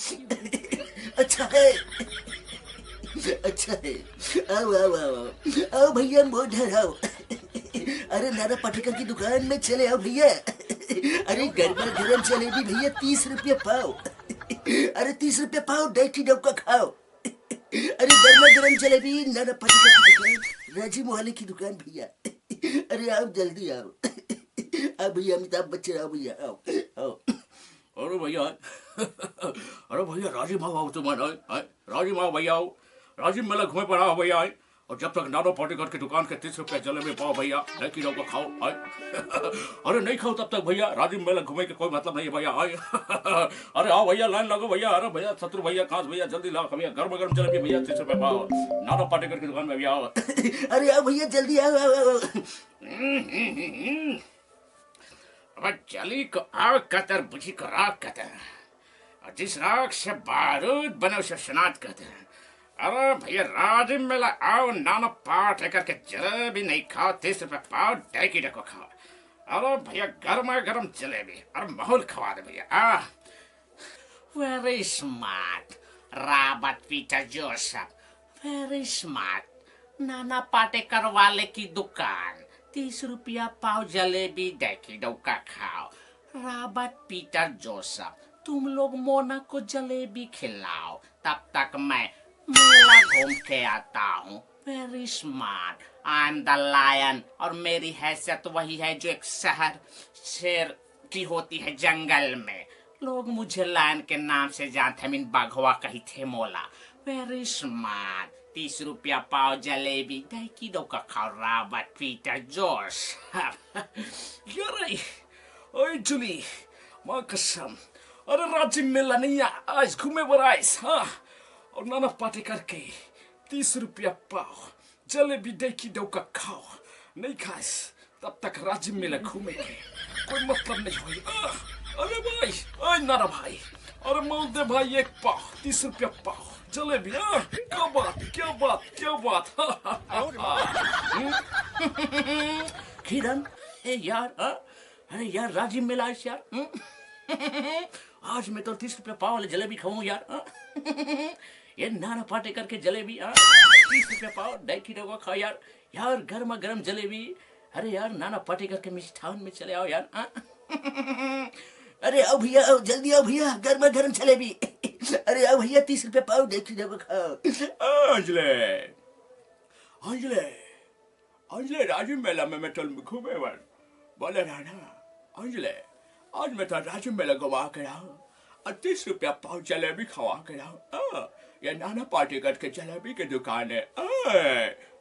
अच्छा है, अच्छा है। आओ आओ आओ आओ भैया, मोढ़ आओ। अरे नाना पाटेकर की दुकान में चले आओ भैया। अरे गर्मा गर्म जलेबी भैया, 30 रुपया पाव। अरे 30 रुपया पाव, डाइटी डब्बा खाओ। अरे गर्मा गर्म जलेबी नाना पाटेकर की दुकान, राजीव वाले की दुकान भैया। अरे आओ जल्दी आओ। आओ भैया, अमिताभ बच्चन आओ भैया, आओ आओ। अरे भैया, अरे भैया राजिम आओ तुम्हारा, राजिम आओ भैया, आओ राजिम मेला घूमे पर आओ भैया। और जब तक नानो पाटेकर की दुकान के 30 रुपया जलेबी पाओ भैया, लेकिन लोग खाओ। अरे नहीं खाओ तब तक भैया राजिम मेला घूमे के कोई मतलब नहीं भैया। अरे आओ भैया, लाइन लगो भैया। अरे भैया शत्रु भैया, कांच भैया, जल्दी लाओ भैया, गर्म गर्म जलेबी भैया, 30 रुपया पाओ, नानो पाटेकर की दुकान में भैया आओ। अरे आओ भैया जल्दी आओ आओ आओ। अब जली को आग कतर, बुझी को राग कतर, और जिस राग से बारूद बने उसे सनात कहते हैं। अरे भैया राजिम मेला आओ, नाना पाट लेकर के जलेबी नहीं खाओ, 30 रुपया पाओ, डाइकी डको खाओ। अरे भैया गर्मा गर्म जलेबी और माहौल खवा दे भैया। Very smart Robert Peter Joseph, very smart. Nana Patekar वाले की दुकान, 30 रुपया पाव जलेबी, डाइकी डोका खाओ। रॉबर्ट पीटर जोसेफ, तुम लोग मोना को जलेबी खिलाओ, तब तक मैं मेला घूम के आता हूँ। Very smart, I am the lion, और मेरी हैसियत वही है जो एक शहर शेर की होती है जंगल में। लोग मुझे लायन के नाम से जानते हैं, बाघवा कही थे मोला। वेरी स्मार्ट, 30 रुपया पाव जलेबी, डाइकी डोका खाओ, रॉबर्ट पीटर जोश। यार ओए जुली, माँ कसम, अरे राजिम मेला नहीं आज घूमे बराइस। हाँ, और नाना पाटेकर के 30 रुपया पाव जलेबी, डाइकी डोका खाओ। नहीं खास तब तक राजिम मेला घूमे के कोई मतलब नहीं भाई। अरे भाई, अरे नाना भाई, अरे मौदे भाई, एक पाव 30 रुपया पाव जलेबी। क्या बात क्या बात क्या बात। किरण, यार, अरे यार राजिम मेला यार। आज मैं तो 30 रुपया पाव वाले जलेबी खाऊं यार। ये नाना पाटेकर के जलेबी, 30 रुपया पाव, डाइकी डोका खाओ यार। यार गर्मा गर्म जलेबी। अरे यार नाना पाटेकर के मिष्ठान में चले आओ यार। अरे आओ भैया, आओ जल्दी आओ भैया, गर्मा गर्म जलेबी। अरे आओ भैया, 30 रुपया पाव, डाइकी डोका खाओ। अंजले अंजले अंजले, राजिम मेला में मैं चल घूमे वन बोले राना। अंजले, आज मैं तो राजिम मेला घुमा के आऊँ और 30 रुपया पाव जलेबी खवा के आऊँ। ये नाना पाटेकर के जलेबी की दुकान है।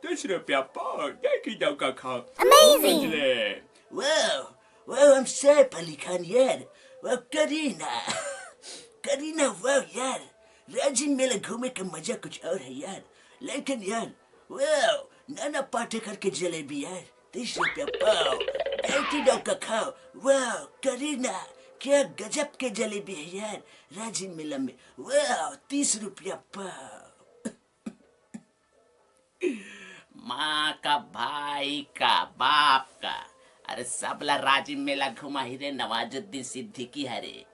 30 रुपया पाव, डाइकी डोका खाओ। अंजले, वाह वाह, हम सैफ अली खान यार। वाह करीना, करीना, वाह यार, राजिम मेला घूमे का मजा कुछ और है यार। लेकिन यार वाह, नाना पाटेकर के जलेबी यार, 30 रुपया पाव, डाइकी डोका खाओ। वाह करीना, क्या गजब के जलेबी है यार राजिम मेला में। वाह 30 रुपया पाव। माँ का, भाई का, बाप का, अरे सबला राजिम मेला घुमा ही रे नवाजुद्दीन सिद्दीकी हरे।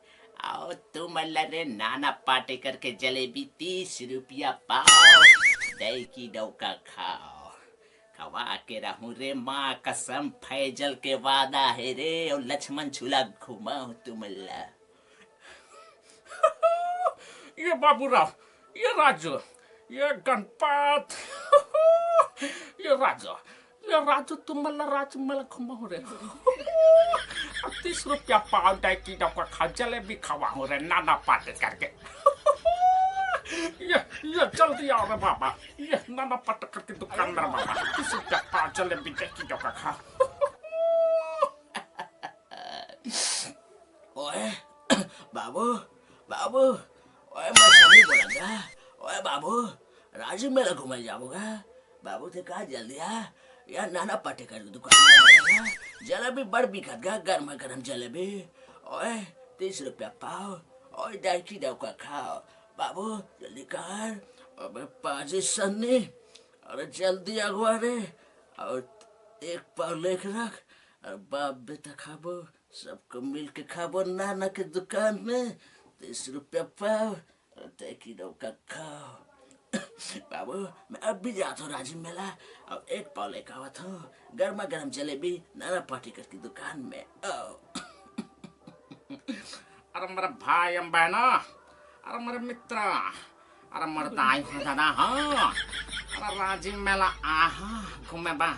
आओ तुम रे नाना पाटेकर के जलेबी, 30 रुपया पाव, डाइकी डोका खाओ। खवा के रहूं रे माँ कसम, फैजल के वादा है रे, और लक्ष्मण झूला घुमाओ तुमला। ये बाबूराव, ये राजू, ये गणपत, ये राजू तुमला राजू मेला घुमाओ रे। 30 रुपया पाव, डाइकी डोका खा, जलेबी खवाओ रे नाना पाटेकर के। ये जल्दी आओ रे बाबा, ये नाना पाटेकर की दुकान में बाबा, 30 रुपया पाव जलेबी, डाइकी डोका खा। ओए बाबू, बाबू, ओए मैं सभी बोला था। ओए बाबू, राजिम मेला घूमे जाऊंगा। बाबू थे कहा जल्दी आ यार, नाना पाटेकर की दुकान में जलेबी बड़ बिकत गा, गर्मा गर्म जलेबी। ओए 30 रुपया पाव, ओए डाइकी डोका खाओ। बाबू जल्दी कर, अबे पाजी सन्नी, अरे जल्दी अगवा रे, और एक पाव लेके रख, और बाप बेटा खाबो, सबको मिल के खाबो नाना के दुकान में। 30 रुपया पाव, किलो का खाओ। बाबू मैं अब भी जाता हूँ राजिम मेला। अब एक पाव लेकर आवत हूँ, गर्मा गर्म जलेबी नाना पाटेकर की दुकान में। अरे मेरे भाई एवं बहना, अरे मेरे मित्र, अरे मेरे दाई हो दादा, हाँ अरे राजिम मेला आहा घूमे बा।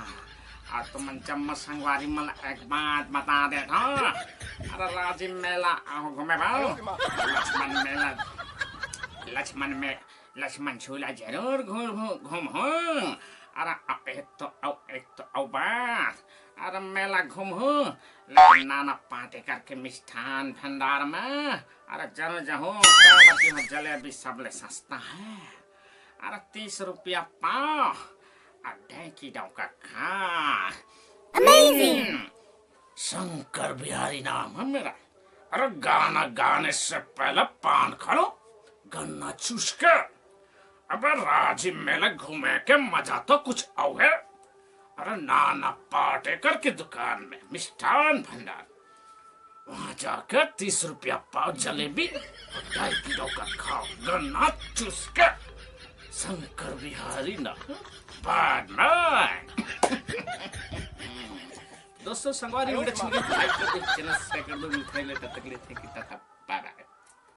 और तुम चम्मच संगवारी मला एक बात बता दे, हाँ अरे राजिम मेला आओ घूमे बा। लक्ष्मण मेला, लक्ष्मण झूला जरूर घूम हो। अरे एक तो बात, अरे मेला घूम हो, लेकिन नाना पाटेकर के मिष्ठान भंडार में अरे जरूर जाऊँ। जलेबी सबले सस्ता है, अरे 30 रुपया पाव। अड्डे की डौका खा। शंकर बिहारी नाम हम मेरा, अरे गाना गाने से पहले पान खा लो, गन्ना चूस के। अबे राजिम मेला घूमे के मजा तो कुछ और है। अरे नाना पाटेकर की दुकान में मिष्ठान भंडार, वहां जाकर 30 रुपया पाव जलेबी, 2.5 किलो का खाओ गन्ना चूस के। शंकर बिहारी ना बाद में। दोस्तों संगवारी वीडियो अच्छी लगी तो लाइक कर दो, चैनल सब्सक्राइब कर दो। मिलते हैं तब तक के लिए थैंक यू।